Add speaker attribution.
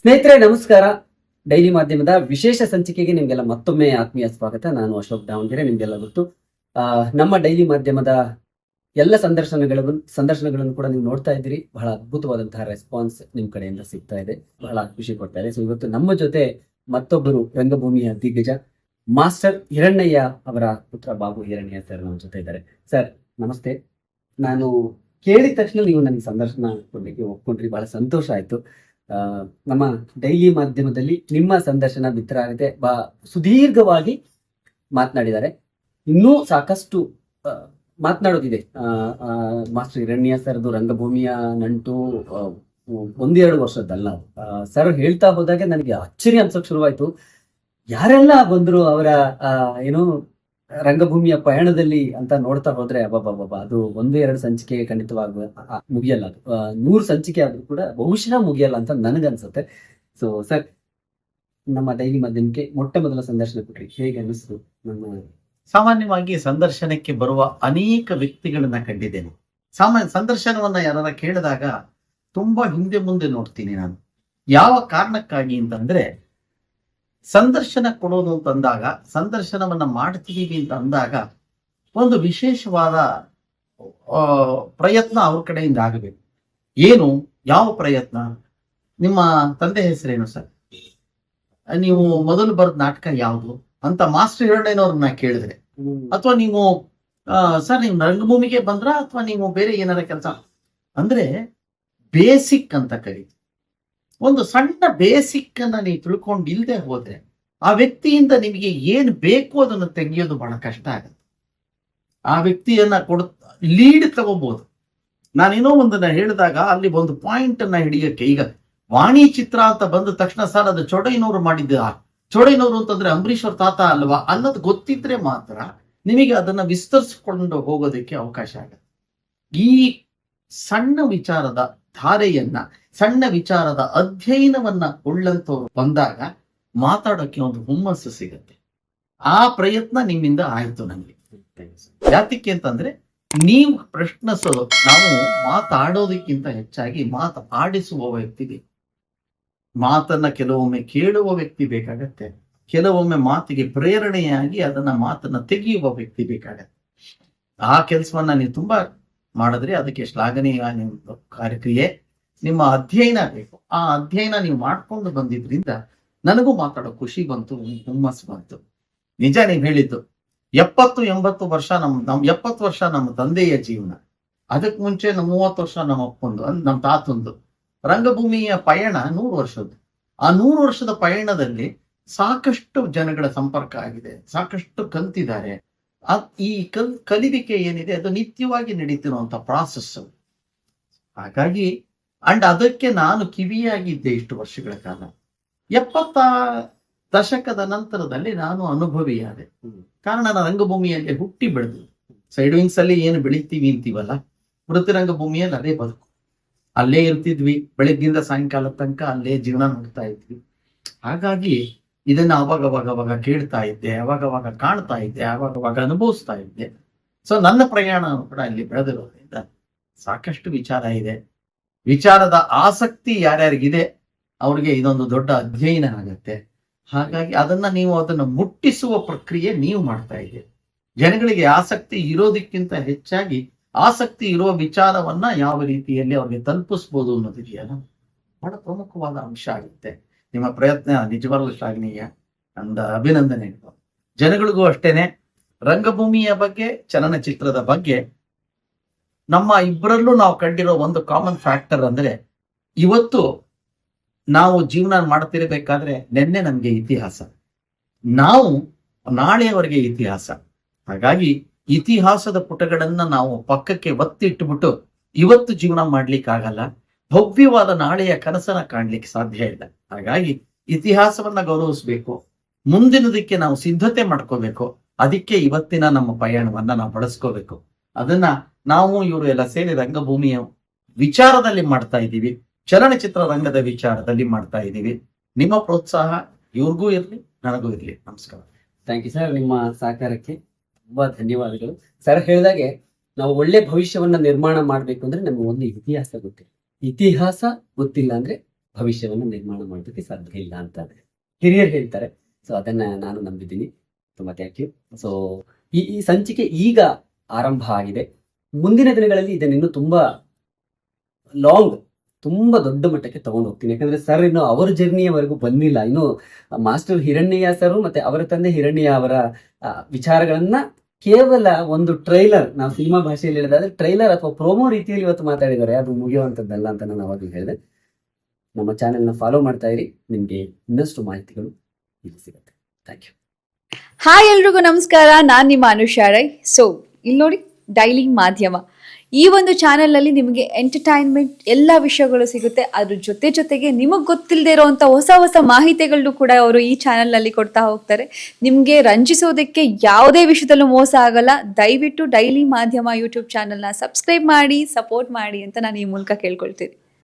Speaker 1: ಸ್ನೇಹಿತರೆ ನಮಸ್ಕಾರ. ಡೈಲಿ ಮಾಧ್ಯಮದ ವಿಶೇಷ ಸಂಚಿಕೆಗೆ ನಿಮ್ಗೆಲ್ಲ ಮತ್ತೊಮ್ಮೆ ಆತ್ಮೀಯ ಸ್ವಾಗತ. ನಾನು ಅಶೋಕ್ ದಾವಣಗೆರೆ. ನಿಮ್ಗೆಲ್ಲ ಗೊತ್ತು, ನಮ್ಮ ಡೈಲಿ ಮಾಧ್ಯಮದ ಎಲ್ಲ ಸಂದರ್ಶನಗಳನ್ನು ಕೂಡ ನೀವು ನೋಡ್ತಾ ಇದ್ದೀರಿ. ಬಹಳ ಅದ್ಭುತವಾದಂತಹ ರೆಸ್ಪಾನ್ಸ್ ನಿಮ್ ಕಡೆಯಿಂದ ಸಿಗ್ತಾ ಇದೆ, ಬಹಳ ಖುಷಿ ಕೊಡ್ತಾ ಇದೆ. ಸೊ ಇವತ್ತು ನಮ್ಮ ಜೊತೆ ಮತ್ತೊಬ್ಬರು ರಂಗಭೂಮಿಯ ದಿಗ್ಗಜ ಮಾಸ್ಟರ್ ಹಿರಣ್ಣಯ್ಯ ಅವರ ಪುತ್ರ ಬಾಬು ಹಿರಣ್ಣಯ್ಯ ಸರ್ ನಮ್ಮ ಜೊತೆ ಇದ್ದಾರೆ. ಸರ್ ನಮಸ್ತೆ. ನಾನು ಕೇಳಿದ ತಕ್ಷಣ ನೀವು ನನಗೆ ಸಂದರ್ಶನ ಕೊಡ್ಲಿಕ್ಕೆ ಒಪ್ಕೊಂಡ್ರಿ, ಬಹಳ ಸಂತೋಷ ಆಯ್ತು. ನಮ್ಮ ಡೈಲಿ ಮಾಧ್ಯಮದಲ್ಲಿ ನಿಮ್ಮ ಸಂದರ್ಶನ ಬಿತ್ತರ ಆಗಿದೆ, ಸುದೀರ್ಘವಾಗಿ ಮಾತನಾಡಿದ್ದಾರೆ. ಇನ್ನೂ ಸಾಕಷ್ಟು ಮಾತನಾಡೋದಿದೆ. ಮಾಸ್ಟರ್ ಹಿರಣ್ಯ ಸರ್ದು ರಂಗಭೂಮಿಯ ನಂಟು ಒಂದೆರಡು ವರ್ಷದ್ದಲ್ಲ. ಸರ್ ಹೇಳ್ತಾ ಹೋದಾಗೆ ನನಗೆ ಅಚ್ಚರಿ ಅನ್ಸೋಕ್ ಶುರುವಾಯ್ತು. ಯಾರೆಲ್ಲ ಬಂದ್ರು ಅವರ ಏನು ರಂಗಭೂಮಿಯ ಪಯಣದಲ್ಲಿ ಅಂತ ನೋಡ್ತಾ ಹೋದ್ರೆ ಅಬ್ಬಬ್ಬಬ್ಬ, ಅದು ಒಂದೆರಡು ಸಂಚಿಕೆ ಖಂಡಿತವಾಗ ಮುಗಿಯಲ್ಲ. ಅದು 100 ಸಂಚಿಕೆ ಆದ್ರೂ ಕೂಡ ಬಹುಶಃ ಮುಗಿಯಲ್ಲ ಅಂತ ನನಗನ್ಸುತ್ತೆ. ಸೊ ಸರ್, ನಮ್ಮ ಡೈಲಿ ಮಾಧ್ಯಮಕ್ಕೆ ಮೊಟ್ಟ ಮೊದಲ ಸಂದರ್ಶನ ಕೊಟ್ರಿ, ಹೇಗೆ ಅನ್ನಿಸ್ತು?
Speaker 2: ಸಾಮಾನ್ಯವಾಗಿ ಸಂದರ್ಶನಕ್ಕೆ ಬರುವ ಅನೇಕ ವ್ಯಕ್ತಿಗಳನ್ನ ಕಂಡಿದ್ದೇನೆ. ಸಂದರ್ಶನವನ್ನ ಯಾರ ಕೇಳಿದಾಗ ತುಂಬಾ ಹಿಂದೆ ಮುಂದೆ ನೋಡ್ತೀನಿ ನಾನು. ಯಾವ ಕಾರಣಕ್ಕಾಗಿ ಅಂತಂದ್ರೆ, ಸಂದರ್ಶನ ಕೊಡೋದು ಅಂತಂದಾಗ, ಸಂದರ್ಶನವನ್ನ ಮಾಡ್ತಿದೀವಿ ಅಂತ ಅಂದಾಗ ಒಂದು ವಿಶೇಷವಾದ ಪ್ರಯತ್ನ ಅವ್ರ ಕಡೆಯಿಂದ ಆಗಬೇಕು. ಏನು, ಯಾವ ಪ್ರಯತ್ನ? ನಿಮ್ಮ ತಂದೆ ಹೆಸರೇನು ಸರ್? ನೀವು ಮೊದಲು ಬರೆದ ನಾಟಕ ಯಾವುದು ಅಂತ ಮಾಸ್ಟರ್ ಹಿರಣ್ಣಯ್ಯನವ್ರನ್ನ ಕೇಳಿದ್ರೆ, ಅಥವಾ ನೀವು ಸರ್ ನೀವು ರಂಗಭೂಮಿಗೆ ಬಂದ್ರ ಅಥವಾ ನೀವು ಬೇರೆ ಏನಾರ ಕೆಲಸ ಅಂದ್ರೆ ಬೇಸಿಕ್ ಅಂತ ಕರೀತೀವಿ. ಒಂದು ಸಣ್ಣ ಬೇಸಿಕ್ ಅನ್ನ ನೀವು ತಿಳ್ಕೊಂಡು ಇಲ್ಲದೆ ಹೋದ್ರೆ ಆ ವ್ಯಕ್ತಿಯಿಂದ ನಿಮಗೆ ಏನು ಬೇಕು ಅದನ್ನು ತೆಗೆಯೋದು ಬಹಳ ಕಷ್ಟ ಆಗುತ್ತೆ. ಆ ವ್ಯಕ್ತಿಯನ್ನ ಲೀಡ್ ತಗೋಬಹುದು. ನಾನೇನೋ ಒಂದನ್ನ ಹೇಳಿದಾಗ ಅಲ್ಲಿ ಒಂದು ಪಾಯಿಂಟ್ ಅನ್ನ ಹಿಡಿಯಕ್ಕೆ, ಈಗ ವಾಣಿ ಚಿತ್ರ ಅಂತ ಬಂದ ತಕ್ಷಣ ಸರ್ ಅದು ಚೊಡೈನವರು ಮಾಡಿದ್ದ, ಚೊಡೈನವರು ಅಂತಂದ್ರೆ ಅಂಬರೀಶ್ ಅವ್ರ ತಾತ ಅಲ್ವಾ ಅನ್ನೋದು ಗೊತ್ತಿದ್ರೆ ಮಾತ್ರ ನಿಮಗೆ ಅದನ್ನ ವಿಸ್ತರಿಸಿಕೊಂಡು ಹೋಗೋದಕ್ಕೆ ಅವಕಾಶ ಆಗುತ್ತೆ. ಈ ಸಣ್ಣ ವಿಚಾರದ ಧಾರೆಯನ್ನ, ಸಣ್ಣ ವಿಚಾರದ ಅಧ್ಯಯನವನ್ನ ಉಳ್ಳಂತವ್ರು ಬಂದಾಗ ಮಾತಾಡೋಕೆ ಒಂದು ಹುಮ್ಮಸ್ಸು ಸಿಗತ್ತೆ. ಆ ಪ್ರಯತ್ನ ನಿಮ್ಮಿಂದ ಆಯ್ತು ನನಗೆ. ಯಾತಕ್ಕೆ ಅಂತಂದ್ರೆ, ನೀವು ಪ್ರಶ್ನಿಸೋದು, ನಾವು ಮಾತಾಡೋದಕ್ಕಿಂತ ಹೆಚ್ಚಾಗಿ ಆಡಿಸುವ ವ್ಯಕ್ತಿ ಬೇಕು. ಮಾತನ್ನ ಕೆಲವೊಮ್ಮೆ ಕೇಳುವ ವ್ಯಕ್ತಿ ಬೇಕಾಗತ್ತೆ, ಕೆಲವೊಮ್ಮೆ ಮಾತಿಗೆ ಪ್ರೇರಣೆಯಾಗಿ ಮಾತನ್ನ ತೆಗೆಯುವ ವ್ಯಕ್ತಿ ಬೇಕಾಗತ್ತೆ. ಆ ಕೆಲಸವನ್ನ ನೀವು ತುಂಬಾ ಮಾಡಿದ್ರೆ ಅದಕ್ಕೆ ಶ್ಲಾಘನೀಯ ಕಾರ್ಯಕ್ರಿಯೆ. ನಿಮ್ಮ ಅಧ್ಯಯನ ಬೇಕು. ಆ ಅಧ್ಯಯನ ನೀವು ಮಾಡ್ಕೊಂಡು ಬಂದಿದ್ರಿಂದ ನನಗೂ ಮಾತಾಡೋ ಖುಷಿ ಬಂತು, ಹುಮ್ಮಸ್ ಬಂತು. ನಿಜ ನೀವು ಹೇಳಿದ್ದು, 70-80 ವರ್ಷ ನಮ್ಮ 70 ವರ್ಷ ನಮ್ಮ ತಂದೆಯ ಜೀವನ. ಅದಕ್ಕೆ ಮುಂಚೆ 30 ವರ್ಷ ನಮ್ಮ ಅಪ್ಪಂದು, ನಮ್ಮ ತಾತಂದು. ರಂಗಭೂಮಿಯ ಪಯಣ 100 ವರ್ಷದ್ದು. ಆ 100 ವರ್ಷದ ಪಯಣದಲ್ಲಿ ಸಾಕಷ್ಟು ಜನಗಳ ಸಂಪರ್ಕ ಆಗಿದೆ, ಸಾಕಷ್ಟು ಕಲ್ತಿದ್ದಾರೆ. ಈ ಕಲಿವಿಕೆ ಏನಿದೆ ಅದು ನಿತ್ಯವಾಗಿ ನಡೀತಿರುವಂತ ಪ್ರಾಸೆಸ್. ಹಾಗಾಗಿ ಅದಕ್ಕೆ ನಾನು ಕಿವಿಯಾಗಿದ್ದೆ ಇಷ್ಟು ವರ್ಷಗಳ ಕಾಲ. 70 ದಶಕದ ನಂತರದಲ್ಲಿ ನಾನು ಅನುಭವಿಯಾದೆ. ಕಾರಣ ನಾನು ರಂಗಭೂಮಿಯಲ್ಲಿ ಹುಟ್ಟಿ ಬೆಳೆದು, ಸೈಡ್ ವಿಂಗ್ಸ್ ಅಲ್ಲಿ ಏನು ಬೆಳಿತೀವಿ ಅಂತೀವಲ್ಲ, ವೃತ್ತಿ ರಂಗಭೂಮಿಯಲ್ಲಿ ಅದೇ ಬದುಕು. ಅಲ್ಲೇ ಇರ್ತಿದ್ವಿ, ಬೆಳಗ್ಗಿಂದ ಸಾಯಂಕಾಲ ತನಕ ಅಲ್ಲೇ ಜೀವನ ನೋಡ್ತಾ ಇದ್ವಿ. ಹಾಗಾಗಿ ಇದನ್ನ ಅವಾಗ ಕೇಳ್ತಾ ಇದ್ದೆ, ಅವಾಗ ಕಾಣ್ತಾ ಇದ್ದೆ, ಅವಾಗ ಅನುಭವಿಸ್ತಾ ಇದ್ದೆ. ಸೊ ನನ್ನ ಪ್ರಯಾಣ ಕೂಡ ಇಲ್ಲಿ ಬೆಳೆದಿರೋದ್ರಿಂದ ಸಾಕಷ್ಟು ವಿಚಾರ ಇದೆ. ವಿಚಾರದ ಆಸಕ್ತಿ ಯಾರ್ಯಾರಿಗಿದೆ ಅವ್ರಿಗೆ ಇದೊಂದು ದೊಡ್ಡ ಅಧ್ಯಯನ ಆಗತ್ತೆ. ಹಾಗಾಗಿ ಅದನ್ನ ಮುಟ್ಟಿಸುವ ಪ್ರಕ್ರಿಯೆ ನೀವು ಮಾಡ್ತಾ ಇದ್ದೀರಿ. ಜನಗಳಿಗೆ ಆಸಕ್ತಿ ಇರೋದಕ್ಕಿಂತ ಹೆಚ್ಚಾಗಿ ಆಸಕ್ತಿ ಇರುವ ವಿಚಾರವನ್ನ ಯಾವ ರೀತಿಯಲ್ಲಿ ಅವ್ರಿಗೆ ತಲುಪಿಸ್ಬೋದು ಅನ್ನೋದಿದೆಯಲ್ಲ, ಬಹಳ ಪ್ರಮುಖವಾದ ಅಂಶ ಆಗುತ್ತೆ. ನಿಮ್ಮ ಪ್ರಯತ್ನ ನಿಜವಾಗ್ಲೂ ಶ್ಲಾಘನೀಯ. ಅಭಿನಂದನೆಗಳು. ಜನಗಳಿಗೂ ಅಷ್ಟೇನೆ. ರಂಗಭೂಮಿಯ ಬಗ್ಗೆ, ಚಲನಚಿತ್ರದ ಬಗ್ಗೆ ನಮ್ಮ ಇಬ್ಬರಲ್ಲೂ ನಾವು ಕಂಡಿರೋ ಒಂದು ಕಾಮನ್ ಫ್ಯಾಕ್ಟರ್ ಅಂದ್ರೆ, ಇವತ್ತು ನಾವು ಜೀವನ ಮಾಡ್ತಿರ್ಬೇಕಾದ್ರೆ ನಿನ್ನೆ ನಮ್ಗೆ ಇತಿಹಾಸ, ನಾವು ನಾಳೆಯವರೆಗೆ ಇತಿಹಾಸ. ಹಾಗಾಗಿ ಇತಿಹಾಸದ ಪುಟಗಳನ್ನ ನಾವು ಪಕ್ಕಕ್ಕೆ ಒತ್ತಿಟ್ಟುಬಿಟ್ಟು ಇವತ್ತು ಜೀವನ ಮಾಡ್ಲಿಕ್ಕಾಗಲ್ಲ, ಭವ್ಯವಾದ ನಾಳೆಯ ಕನಸನ್ನ ಕಾಣ್ಲಿಕ್ಕೆ ಸಾಧ್ಯ ಇಲ್ಲ. ಹಾಗಾಗಿ ಇತಿಹಾಸವನ್ನ ಗೌರವಿಸ್ಬೇಕು, ಮುಂದಿನದಕ್ಕೆ ನಾವು ಸಿದ್ಧತೆ ಮಾಡ್ಕೋಬೇಕು. ಅದಕ್ಕೆ ಇವತ್ತಿನ ನಮ್ಮ ಪಯಣವನ್ನ ನಾವು ಬಳಸ್ಕೋಬೇಕು. ಅದನ್ನ ನಾವು ಇವರು ಎಲ್ಲ ಸೇರಿ ರಂಗಭೂಮಿಯ ವಿಚಾರದಲ್ಲಿ ಮಾಡ್ತಾ ಇದ್ದೀವಿ, ಚಲನಚಿತ್ರ ರಂಗದ ವಿಚಾರದಲ್ಲಿ ಮಾಡ್ತಾ ಇದ್ದೀವಿ. ನಿಮ್ಮ ಪ್ರೋತ್ಸಾಹ ಇವ್ರಿಗೂ ಇರ್ಲಿ, ನನಗೂ ಇರ್ಲಿ. ನಮಸ್ಕಾರ.
Speaker 1: Thank you sir. ನಿಮ್ಮ ಸಹಕಾರಕ್ಕೆ ತುಂಬಾ ಧನ್ಯವಾದಗಳು. ಸರ್ ಹೇಳಿದಾಗೆ, ನಾವು ಒಳ್ಳೆ ಭವಿಷ್ಯವನ್ನ ನಿರ್ಮಾಣ ಮಾಡ್ಬೇಕು ಅಂದ್ರೆ ನಮ್ಗೆ ಒಂದು ಇತಿಹಾಸ ಗೊತ್ತಿಲ್ಲ. ಇತಿಹಾಸ ಗೊತ್ತಿಲ್ಲ ಅಂದ್ರೆ ಭವಿಷ್ಯವನ್ನು ನಿರ್ಮಾಣ ಮಾಡೋದಕ್ಕೆ ಸಾಧ್ಯ ಇಲ್ಲ ಅಂತ ಹಿರಿಯರು ಹೇಳ್ತಾರೆ. ಸೊ ಅದನ್ನ ನಾನು ನಂಬಿದ್ದೀನಿ. ತುಂಬಾ ಥ್ಯಾಂಕ್ ಯು. ಸೊ ಈ ಸಂಚಿಕೆ ಈಗ ಆರಂಭ ಆಗಿದೆ. ಮುಂದಿನ ದಿನಗಳಲ್ಲಿ ಇದನ್ನ ಇನ್ನೂ ತುಂಬಾ ಲಾಂಗ್, ತುಂಬಾ ದೊಡ್ಡ ಮಟ್ಟಕ್ಕೆ ತಗೊಂಡು ಹೋಗ್ತೀನಿ. ಯಾಕಂದ್ರೆ ಸರ್ ಇನ್ನು ಅವರ ಜರ್ನಿಯವರೆಗೂ ಬಂದಿಲ್ಲ. ಇನ್ನು ಮಾಸ್ಟರ್ ಹಿರಣ್ಯಯ್ಯ ಸರ್ ಮತ್ತೆ ಅವರ ತಂದೆ ಹಿರಣ್ಯಯ್ಯ ಅವರ ವಿಚಾರಗಳನ್ನ ಕೇವಲ ಒಂದು ಟ್ರೈಲರ್, ನಾವು ಸಿನಿಮಾ ಭಾಷೆಯಲ್ಲಿ ಹೇಳಿದ್ರೆ ಟ್ರೈಲರ್ ಅಥವಾ ಪ್ರೋಮೋ ರೀತಿಯಲ್ಲಿ ಇವತ್ತು ಮಾತಾಡಿದ್ದಾರೆ. ಅದು ಮುಗಿಯುವಂಥದ್ದಲ್ಲ ಅಂತ ನಾನು ಅವಾಗ ಹೇಳಿದೆ. ನಮ್ಮ ಚಾನೆಲ್ನ ಫಾಲೋ ಮಾಡ್ತಾ ಇರಿ, ನಿಮಗೆ ಇನ್ನಷ್ಟು ಮಾಹಿತಿಗಳು ಇಲ್ಲಿ ಸಿಗುತ್ತೆ. Thank you.
Speaker 3: ಹಾಯ್ ಎಲ್ರಿಗೂ ನಮಸ್ಕಾರ, ನಾನು ನಿಮ್ಮ ಅನುಷಾ ರೈ. ಸೊ ಇಲ್ಲಿ ನೋಡಿ, ಡೈಲಿ ಮಾಧ್ಯಮ ಈ ಒಂದು ಚಾನೆಲ್ನಲ್ಲಿ ನಿಮಗೆ ಎಂಟರ್ಟೈನ್ಮೆಂಟ್ ಎಲ್ಲ ವಿಷಯಗಳು ಸಿಗುತ್ತೆ. ಅದ್ರ ಜೊತೆಗೆ ನಿಮಗೆ ಗೊತ್ತಿಲ್ಲದೆ ಇರೋವಂಥ ಹೊಸ ಮಾಹಿತಿಗಳನ್ನು ಕೂಡ ಅವರು ಈ ಚಾನೆಲ್ನಲ್ಲಿ ಕೊಡ್ತಾ ಹೋಗ್ತಾರೆ. ನಿಮಗೆ ರಂಜಿಸೋದಕ್ಕೆ ಯಾವುದೇ ವಿಷಯದಲ್ಲೂ ಮೋಸ ಆಗಲ್ಲ. ದಯವಿಟ್ಟು ಡೈಲಿ ಮಾಧ್ಯಮ ಯೂಟ್ಯೂಬ್ ಚಾನೆಲ್ನ ಸಬ್ಸ್ಕ್ರೈಬ್ ಮಾಡಿ, ಸಪೋರ್ಟ್ ಮಾಡಿ ಅಂತ ನಾನು ಈ ಮೂಲಕ ಕೇಳ್ಕೊಳ್ತೀನಿ.